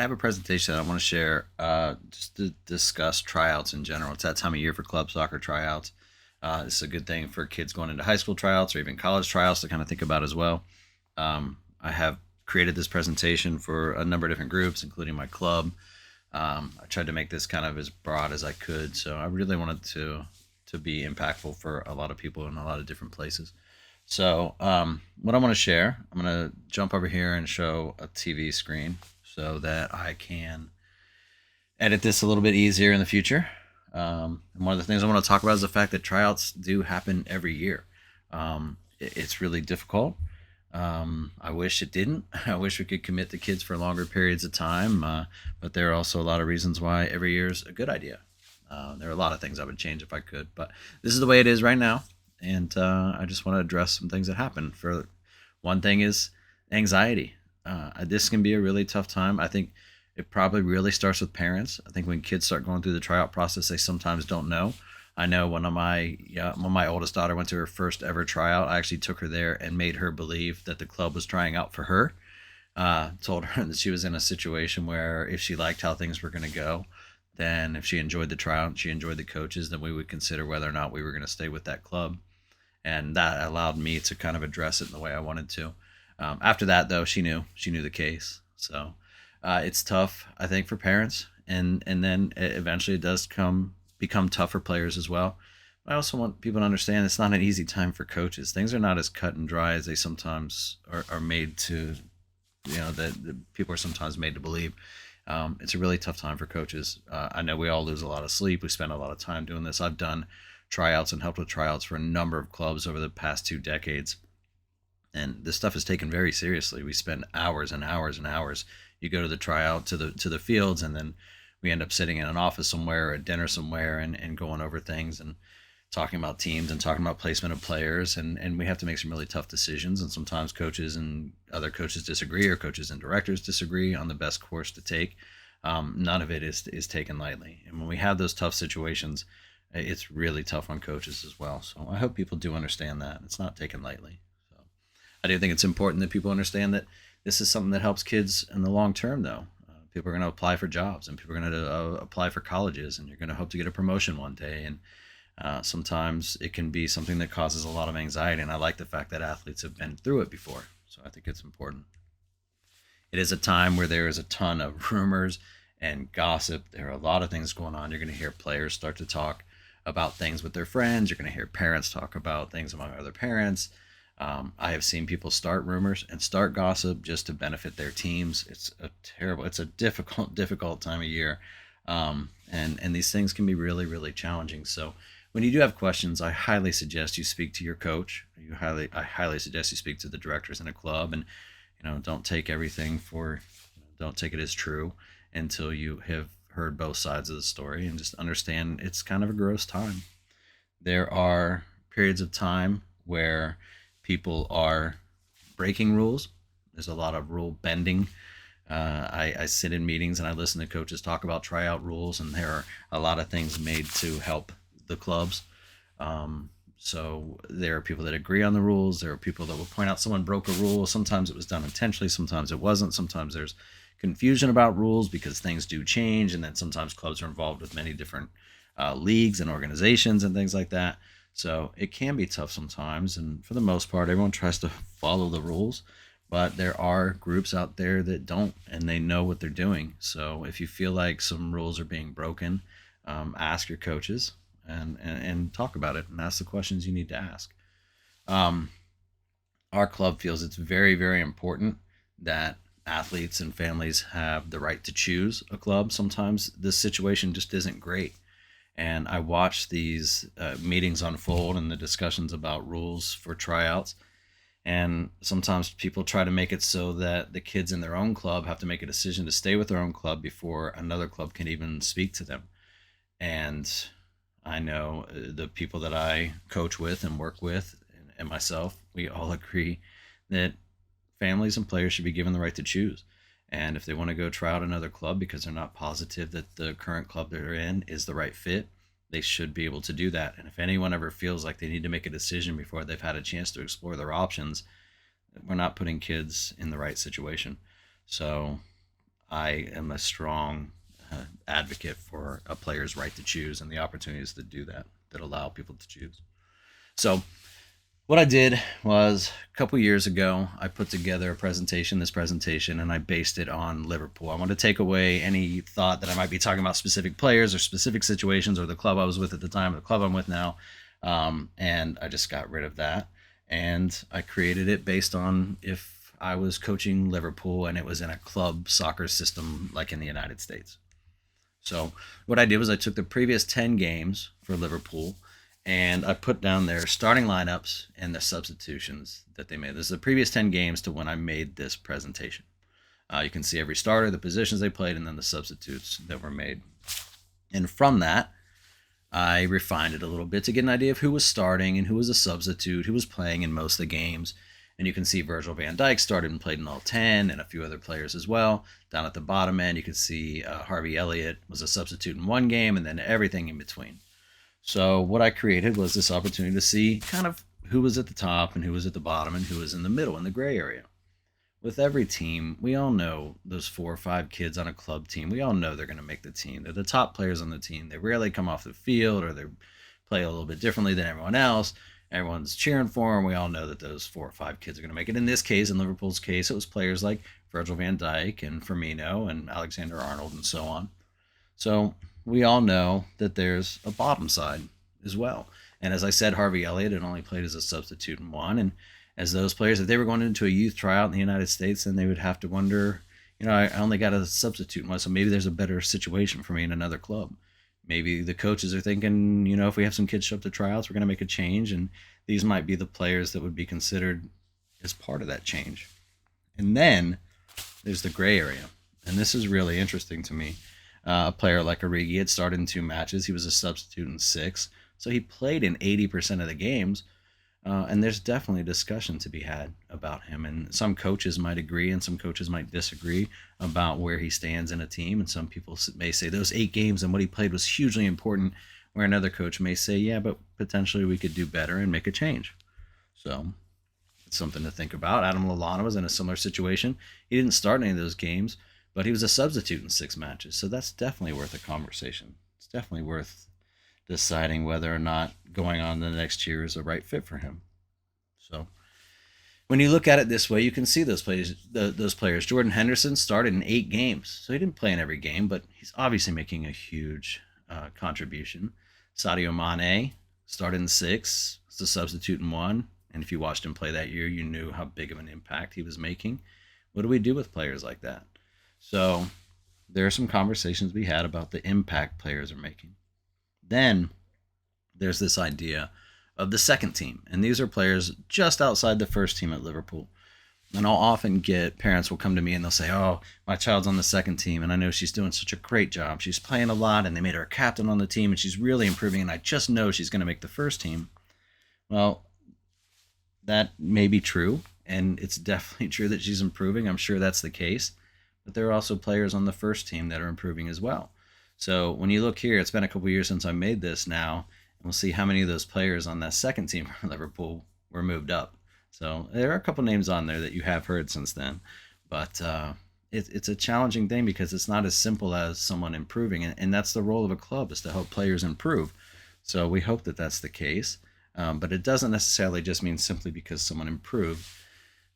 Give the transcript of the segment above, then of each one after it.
I'd have a presentation I want to share just to discuss tryouts in general. It's that time of year for club soccer tryouts. It's a good thing for kids going into high school tryouts or even college tryouts to kind of think about as well. I have created this presentation for a number of different groups, including my club. I tried to make this kind of as broad as I could, so I really wanted to be impactful for a lot of people in a lot of different places. So, what I want to share, I'm going to jump over here and show a TV screen so that I can edit this a little bit easier in the future. And one of the things I want to talk about is the fact that tryouts do happen every year. It's really difficult. I wish it didn't. I wish we could commit the kids for longer periods of time, but there are also a lot of reasons why every year is a good idea. There are a lot of things I would change if I could, but this is the way it is right now. And I just want to address some things that happen. For one thing is anxiety. This can be a really tough time. I think it probably really starts with parents. I think when kids start going through the tryout process, they sometimes don't know. I know when my oldest daughter went to her first ever tryout, I actually took her there and made her believe that the club was trying out for her. Told her that she was in a situation where if she liked how things were going to go, then if she enjoyed the tryout and she enjoyed the coaches, then we would consider whether or not we were going to stay with that club. And that allowed me to kind of address it in the way I wanted to. After that, though, she knew the case. So it's tough, I think, for parents, and then eventually it does become tough for players as well. I also want people to understand it's not an easy time for coaches. Things are not as cut and dry as they sometimes are made to, that people are sometimes made to believe. It's a really tough time for coaches. I know we all lose a lot of sleep. We spend a lot of time doing this. I've done tryouts and helped with tryouts for a number of clubs over the past 2 decades. And this stuff is taken very seriously. We spend hours and hours and hours. You go to the tryout to the fields, and then we end up sitting in an office somewhere or at dinner somewhere and going over things and talking about teams and talking about placement of players. And we have to make some really tough decisions. And sometimes coaches and other coaches disagree, or coaches and directors disagree on the best course to take. None of it is taken lightly. And when we have those tough situations, it's really tough on coaches as well. So I hope people do understand that. It's not taken lightly. So I do think it's important that people understand that this is something that helps kids in the long term, though. People are going to apply for jobs, and people are going to apply for colleges, and you're going to hope to get a promotion one day. And sometimes it can be something that causes a lot of anxiety. And I like the fact that athletes have been through it before. So I think it's important. It is a time where there is a ton of rumors and gossip. There are a lot of things going on. You're going to hear players start to talk about things with their friends. You're going to hear parents talk about things among other parents. I have seen people start rumors and start gossip just to benefit their teams. It's a difficult time of year. And these things can be really, really challenging. So when you do have questions, I highly suggest you speak to your coach. I highly suggest you speak to the directors in a club, and, don't take don't take it as true until you have heard both sides of the story, and just understand it's kind of a gross time. There are periods of time where people are breaking rules. There's a lot of rule bending. I sit in meetings and I listen to coaches talk about tryout rules, and there are a lot of things made to help the clubs. So there are people that agree on the rules. There are people that will point out someone broke a rule. Sometimes it was done intentionally. Sometimes it wasn't. Sometimes there's confusion about rules because things do change. And then sometimes clubs are involved with many different leagues and organizations and things like that. So it can be tough sometimes. And for the most part, everyone tries to follow the rules. But there are groups out there that don't, and they know what they're doing. So if you feel like some rules are being broken, ask your coaches and talk about it, and ask the questions you need to ask. Our club feels it's very, very important that athletes and families have the right to choose a club. Sometimes this situation just isn't great. And I watch these meetings unfold and the discussions about rules for tryouts. And sometimes people try to make it so that the kids in their own club have to make a decision to stay with their own club before another club can even speak to them. And I know the people that I coach with and work with, and myself, we all agree that families and players should be given the right to choose. And if they want to go try out another club because they're not positive that the current club they're in is the right fit, they should be able to do that. And if anyone ever feels like they need to make a decision before they've had a chance to explore their options, we're not putting kids in the right situation. So I am a strong advocate for a player's right to choose and the opportunities to do that that allow people to choose. So what I did was a couple years ago, I put together this presentation, and I based it on Liverpool. I wanted to take away any thought that I might be talking about specific players or specific situations or the club I was with at the time or the club I'm with now. And I just got rid of that. And I created it based on if I was coaching Liverpool and it was in a club soccer system like in the United States. So what I did was I took the previous 10 games for Liverpool and I put down their starting lineups and the substitutions that they made. This is the previous 10 games to when I made this presentation. You can see every starter, the positions they played, and then the substitutes that were made. And from that, I refined it a little bit to get an idea of who was starting and who was a substitute, who was playing in most of the games. And you can see Virgil van Dijk started and played in all 10, and a few other players as well. Down at the bottom end, you can see Harvey Elliott was a substitute in one game, and then everything in between. So what I created was this opportunity to see kind of who was at the top and who was at the bottom and who was in the middle, in the gray area. With every team, we all know those 4 or 5 kids on a club team. We all know they're going to make the team. They're the top players on the team. They rarely come off the field, or they play a little bit differently than everyone else. Everyone's cheering for them. We all know that those 4 or 5 kids are going to make it. In this case, in Liverpool's case, it was players like Virgil van Dijk and Firmino and Alexander-Arnold and so on. So we all know that there's a bottom side as well. And as I said, Harvey Elliott had only played as a substitute in one. And as those players, if they were going into a youth tryout in the United States, then they would have to wonder, I only got a substitute in one, so maybe there's a better situation for me in another club. Maybe the coaches are thinking, if we have some kids show up to tryouts, we're going to make a change. And these might be the players that would be considered as part of that change. And then there's the gray area. And this is really interesting to me. A player like Origi had started in 2 matches. He was a substitute in 6. So he played in 80% of the games. And there's definitely a discussion to be had about him. And some coaches might agree and some coaches might disagree about where he stands in a team. And some people may say those 8 games and what he played was hugely important, where another coach may say, yeah, but potentially we could do better and make a change. So it's something to think about. Adam Lallana was in a similar situation. He didn't start any of those games, but he was a substitute in 6 matches. So that's definitely worth a conversation. It's definitely worth deciding whether or not going on to the next year is the right fit for him. So when you look at it this way, you can see those players. Jordan Henderson started in 8 games. So he didn't play in every game, but he's obviously making a huge contribution. Sadio Mane started in 6, was a substitute in 1. And if you watched him play that year, you knew how big of an impact he was making. What do we do with players like that? So there are some conversations to be had about the impact players are making. Then there's this idea of the second team. And these are players just outside the first team at Liverpool. And I'll often get parents will come to me and they'll say, oh, my child's on the second team and I know she's doing such a great job. She's playing a lot and they made her a captain on the team and she's really improving and I just know she's going to make the first team. Well, that may be true. And it's definitely true that she's improving. I'm sure that's the case. But there are also players on the first team that are improving as well. So when you look here, it's been a couple years since I made this now, and we'll see how many of those players on that second team for Liverpool were moved up. So there are a couple names on there that you have heard since then, but it's a challenging thing because it's not as simple as someone improving, and that's the role of a club, is to help players improve. So we hope that that's the case, but it doesn't necessarily just mean simply because someone improved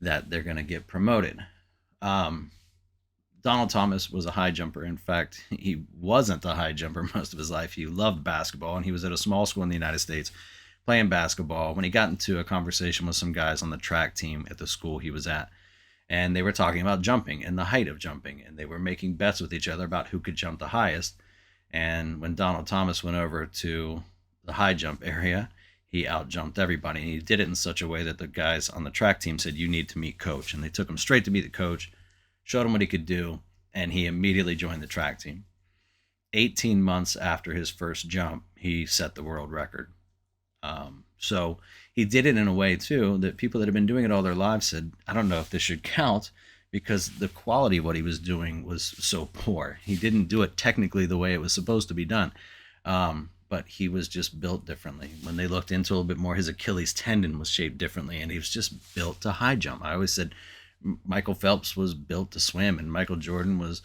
that they're going to get promoted. Donald Thomas was a high jumper. In fact, he wasn't a high jumper most of his life. He loved basketball, and he was at a small school in the United States playing basketball when he got into a conversation with some guys on the track team at the school he was at. And they were talking about jumping and the height of jumping, and they were making bets with each other about who could jump the highest. And when Donald Thomas went over to the high jump area, he outjumped everybody. And he did it in such a way that the guys on the track team said, you need to meet coach. And they took him straight to meet the coach, showed him what he could do, and he immediately joined the track team. 18 months after his first jump, he set the world record. So he did it in a way, too, that people that have been doing it all their lives said, I don't know if this should count, because the quality of what he was doing was so poor. He didn't do it technically the way it was supposed to be done, but he was just built differently. When they looked into it a little bit more, his Achilles tendon was shaped differently, and he was just built to high jump. I always said Michael Phelps was built to swim, and Michael Jordan was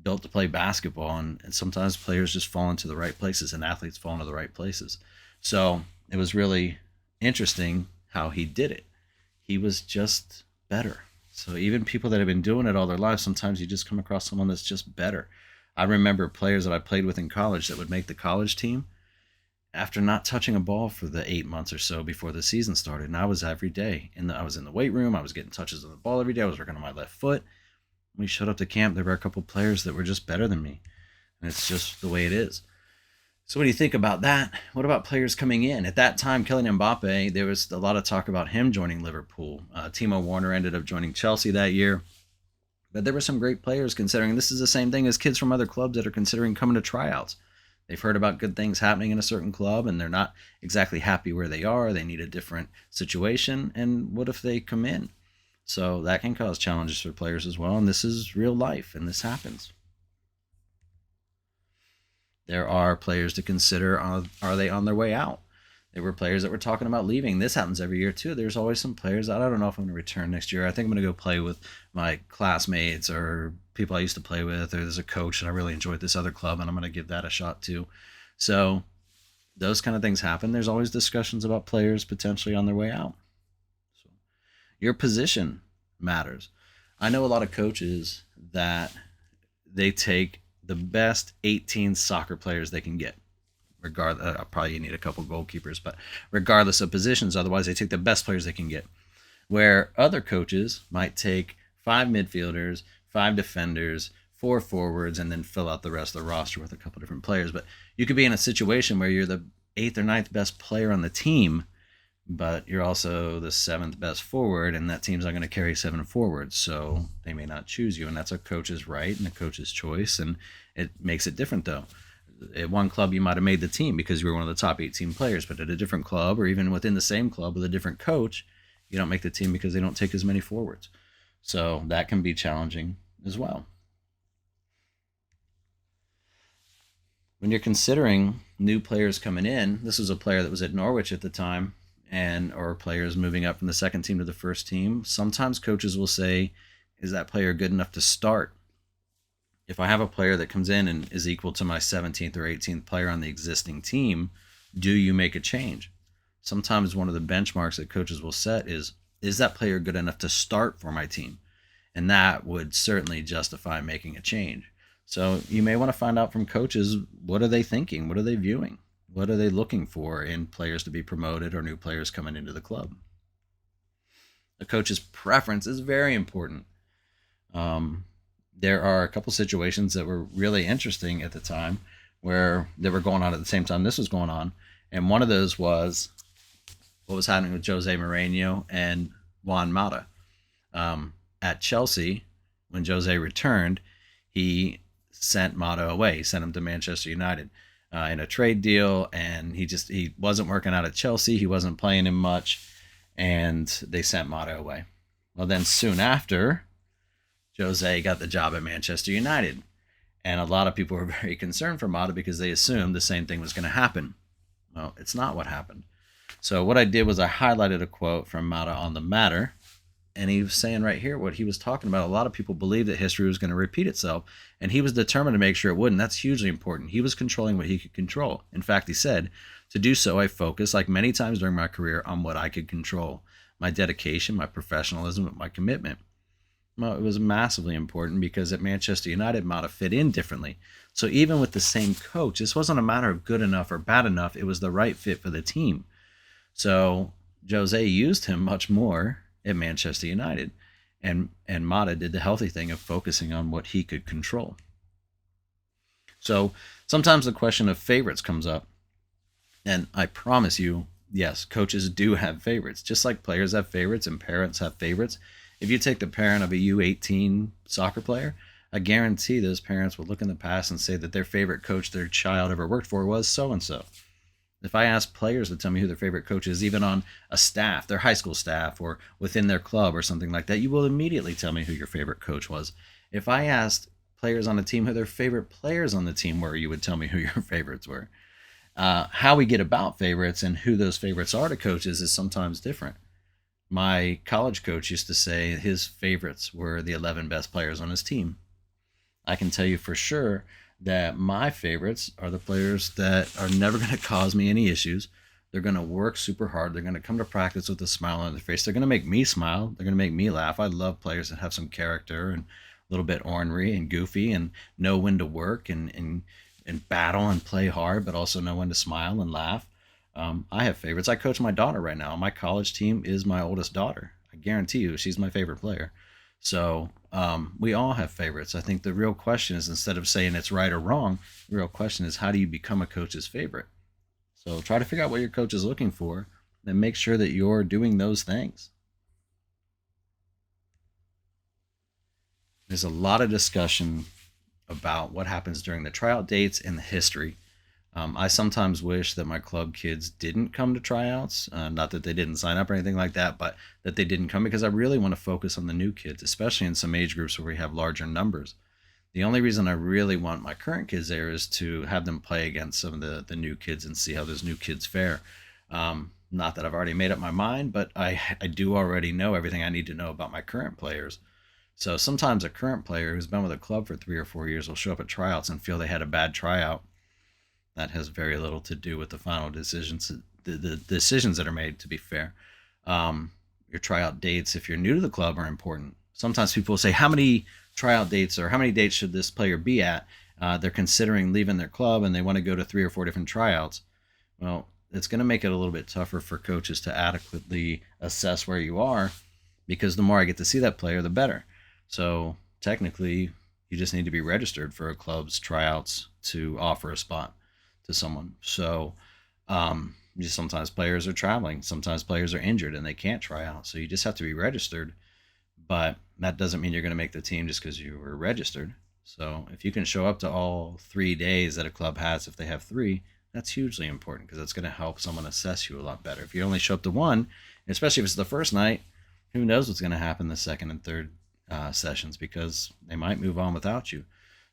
built to play basketball, and sometimes players just fall into the right places and athletes fall into the right places. So it was really interesting how he did it. He was just better. So even people that have been doing it all their lives, sometimes you just come across someone that's just better. I remember players that I played with in college that would make the college team after not touching a ball for the 8 months or so before the season started. And I was every day I was in the weight room. I was getting touches on the ball every day. I was working on my left foot. When we showed up to camp, there were a couple players that were just better than me. And it's just the way it is. So what do you think about that? What about players coming in? At that time, Kylian Mbappe, there was a lot of talk about him joining Liverpool. Timo Werner ended up joining Chelsea that year. But there were some great players considering this is the same thing as kids from other clubs that are considering coming to tryouts. They've heard about good things happening in a certain club and they're not exactly happy where they are. They need a different situation. And what if they come in? So that can cause challenges for players as well. And this is real life and this happens. There are players to consider, are they on their way out? There were players that were talking about leaving. This happens every year too. There's always some players that I don't know if I'm going to return next year. I think I'm going to go play with my classmates or people I used to play with, or there's a coach and I really enjoyed this other club and I'm going to give that a shot too. So those kind of things happen. There's always discussions about players potentially on their way out. So your position matters. I know a lot of coaches that they take the best 18 soccer players they can get. Regardless, probably you need a couple goalkeepers, but regardless of positions, otherwise they take the best players they can get. Where other coaches might take 5 midfielders, 5 defenders, 4 forwards, and then fill out the rest of the roster with a couple different players. But you could be in a situation where you're the 8th or 9th best player on the team, but you're also the 7th best forward, and that team's not going to carry 7 forwards, so they may not choose you, and that's a coach's right and a coach's choice, and it makes it different though. At one club you might have made the team because you were one of the top 18 players, but at a different club or even within the same club with a different coach, you don't make the team because they don't take as many forwards. So that can be challenging as well. When you're considering new players coming in, this was a player that was at Norwich at the time, or players moving up from the second team to the first team. Sometimes coaches will say, is that player good enough to start? If I have a player that comes in and is equal to my 17th or 18th player on the existing team, do you make a change? Sometimes one of the benchmarks that coaches will set is that player good enough to start for my team? And that would certainly justify making a change. So you may want to find out from coaches, what are they thinking? What are they viewing? What are they looking for in players to be promoted or new players coming into the club? A coach's preference is very important. There are a couple situations that were really interesting at the time where they were going on at the same time this was going on. And one of those was what was happening with Jose Mourinho and Juan Mata. At Chelsea, when Jose returned, he sent Mata away. He sent him to Manchester United in a trade deal, and he wasn't working out at Chelsea. He wasn't playing him much, and they sent Mata away. Well, then soon after, Jose got the job at Manchester United. And a lot of people were very concerned for Mata because they assumed the same thing was going to happen. Well, it's not what happened. So what I did was I highlighted a quote from Mata on the matter. And he was saying right here what he was talking about. A lot of people believed that history was going to repeat itself. And he was determined to make sure it wouldn't. That's hugely important. He was controlling what he could control. In fact, he said, to do so, I focused, like many times during my career, on what I could control. My dedication, my professionalism, my commitment. Well, it was massively important because at Manchester United, Mata fit in differently. So even with the same coach, this wasn't a matter of good enough or bad enough. It was the right fit for the team. So Jose used him much more at Manchester United. And Mata did the healthy thing of focusing on what he could control. So sometimes the question of favorites comes up. And I promise you, yes, coaches do have favorites. Just like players have favorites and parents have favorites. If you take the parent of a U18 soccer player, I guarantee those parents will look in the past and say that their favorite coach their child ever worked for was so-and-so. If I ask players to tell me who their favorite coach is, even on a staff, their high school staff, or within their club or something like that, you will immediately tell me who your favorite coach was. If I asked players on the team who their favorite players on the team were, you would tell me who your favorites were. How we get about favorites and who those favorites are to coaches is sometimes different. My college coach used to say his favorites were the 11 best players on his team. I can tell you for sure that my favorites are the players that are never going to cause me any issues. They're going to work super hard. They're going to come to practice with a smile on their face. They're going to make me smile. They're going to make me laugh. I love players that have some character and a little bit ornery and goofy and know when to work and battle and play hard, but also know when to smile and laugh. I have favorites. I coach my daughter right now. My college team is my oldest daughter. I guarantee you she's my favorite player. So we all have favorites. I think the real question is, instead of saying it's right or wrong, the real question is, how do you become a coach's favorite? So try to figure out what your coach is looking for and make sure that you're doing those things. There's a lot of discussion about what happens during the tryout dates and the history. I sometimes wish that my club kids didn't come to tryouts. Not that they didn't sign up or anything like that, but that they didn't come, because I really want to focus on the new kids, especially in some age groups where we have larger numbers. The only reason I really want my current kids there is to have them play against some of the new kids and see how those new kids fare. Not that I've already made up my mind, but I do already know everything I need to know about my current players. So sometimes a current player who's been with a club for 3 or 4 years will show up at tryouts and feel they had a bad tryout. That has very little to do with the final decisions, the decisions that are made, to be fair. Your tryout dates, if you're new to the club, are important. Sometimes people will say, how many tryout dates or how many dates should this player be at? They're considering leaving their club and they want to go to 3 or 4 different tryouts. Well, it's going to make it a little bit tougher for coaches to adequately assess where you are, because the more I get to see that player, the better. So technically, you just need to be registered for a club's tryouts to offer a spot to someone. So just sometimes players are traveling, sometimes players are injured and they can't try out. So you just have to be registered, but that doesn't mean you're going to make the team just because you were registered. So if you can show up to all 3 days that a club has, if they have 3, that's hugely important, because it's going to help someone assess you a lot better. If you only show up to 1, especially if it's the first night, who knows what's going to happen the second and third sessions, because they might move on without you.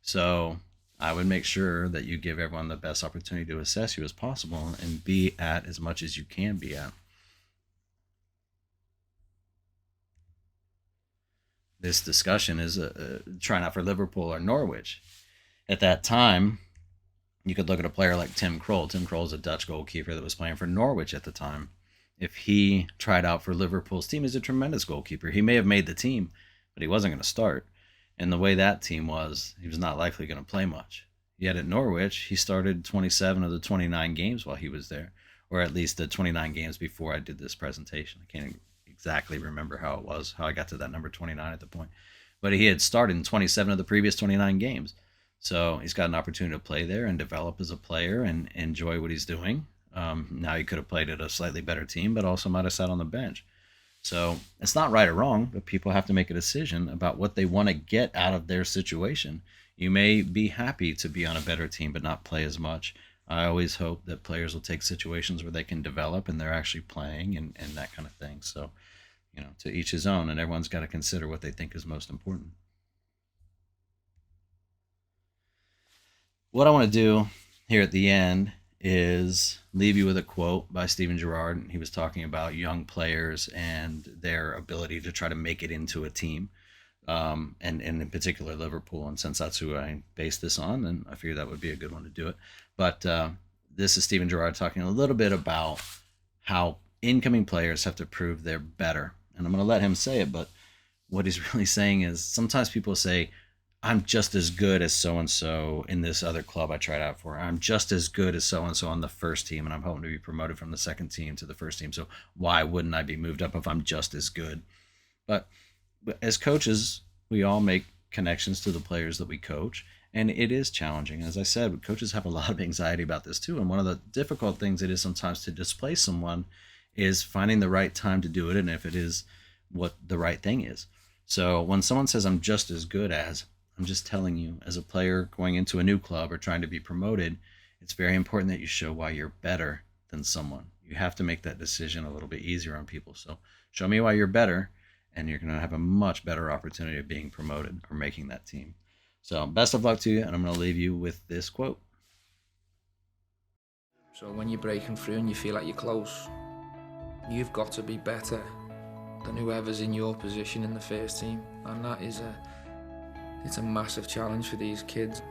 So I would make sure that you give everyone the best opportunity to assess you as possible and be at as much as you can be at. This discussion is trying out for Liverpool or Norwich. At that time, you could look at a player like Tim Krul. Tim Krul is a Dutch goalkeeper that was playing for Norwich at the time. If he tried out for Liverpool's team, he's a tremendous goalkeeper. He may have made the team, but he wasn't going to start. And the way that team was, he was not likely going to play much. Yet at Norwich, he started 27 of the 29 games while he was there, or at least the 29 games before I did this presentation. I can't exactly remember how I got to that number 29 at the point. But he had started in 27 of the previous 29 games. So he's got an opportunity to play there and develop as a player and enjoy what he's doing. Now he could have played at a slightly better team, but also might have sat on the bench. So it's not right or wrong, but people have to make a decision about what they want to get out of their situation. You may be happy to be on a better team but not play as much. I always hope that players will take situations where they can develop and they're actually playing and that kind of thing. So, to each his own, and everyone's got to consider what they think is most important. What I want to do here at the end is leave you with a quote by Steven Gerrard. He was talking about young players and their ability to try to make it into a team, and in particular Liverpool. And since that's who I based this on, then I figured that would be a good one to do it. But this is Steven Gerrard talking a little bit about how incoming players have to prove they're better. And I'm going to let him say it, but what he's really saying is, sometimes people say, I'm just as good as so-and-so in this other club I tried out for. I'm just as good as so-and-so on the first team, and I'm hoping to be promoted from the second team to the first team. So why wouldn't I be moved up if I'm just as good? But as coaches, we all make connections to the players that we coach, and it is challenging. As I said, coaches have a lot of anxiety about this too, and one of the difficult things it is sometimes to displace someone is finding the right time to do it, and if it is what the right thing is. So when someone says, I'm just as good as, I'm just telling you, as a player going into a new club or trying to be promoted, it's very important that you show why you're better than someone. You have to make that decision a little bit easier on people. So show me why you're better, and you're going to have a much better opportunity of being promoted or making that team. So best of luck to you, and I'm going to leave you with this quote. So when you're breaking through and you feel like you're close, you've got to be better than whoever's in your position in the first team. And that is It's a massive challenge for these kids.